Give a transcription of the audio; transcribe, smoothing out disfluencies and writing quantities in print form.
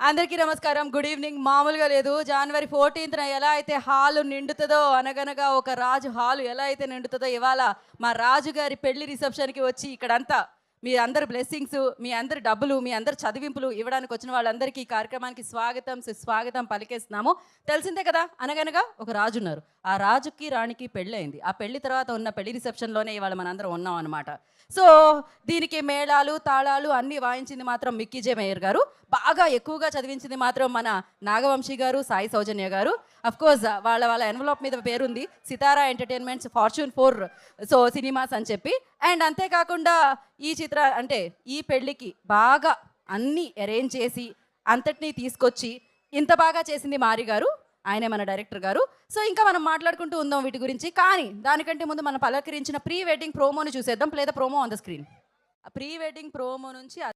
అందరికీ నమస్కారం. Good evening. మామూలుగా లేదు. జనవరి 14న ఎలా అయితే హాలు నిండుతుందో, అనగనగా ఒక రాజు హాలు ఎలా అయితే నిండుతుందో, ఇవాళ మా రాజుగారి పెళ్లి రిసెప్షన్కి వచ్చి ఇక్కడంతా మీ అందరి బ్లెస్సింగ్స్, మీ అందరి డబ్బులు, మీ అందరి చదివింపులు ఇవ్వడానికి వచ్చిన వాళ్ళందరికీ ఈ కార్యక్రమానికి స్వాగతం సుస్వాగతం పలికేస్తున్నాము. తెలిసిందే కదా, అనగనగా ఒక రాజు ఉన్నారు. ఆ రాజుకి రాణికి పెళ్ళయింది. ఆ పెళ్లి తర్వాత ఉన్న పెళ్లి రిసెప్షన్లోనే ఇవాళ మనందరం ఉన్నాం అనమాట. సో దీనికి మేళాలు తాళాలు అన్నీ వాయించింది మాత్రం మిక్కీ జే మేయర్ గారు. బాగా ఎక్కువగా చదివించింది మాత్రం మన నాగవంశీ గారు, సాయి సౌజన్య గారు. అఫ్కోర్స్ వాళ్ళ ఎన్వలప్ మీద పేరుంది, సితారా ఎంటర్టైన్మెంట్స్ ఫార్చ్యూన్ 4 సో సినిమాస్ అని చెప్పి. అండ్ అంతేకాకుండా ఈ పెళ్ళికి బాగా అన్నీ అరేంజ్ చేసి అంతటినీ తీసుకొచ్చి ఇంత బాగా చేసింది మారి గారు. ఆయనే మన డైరెక్టర్ గారు. సో ఇంకా మనం మాట్లాడుకుంటూ ఉందాం వీటి గురించి. కానీ దానికంటే ముందు మనం పలకరించిన ప్రీ వెడ్డింగ్ ప్రోమోని చూసేద్దాం. లేదా promo on the screen. Pre wedding promo నుంచి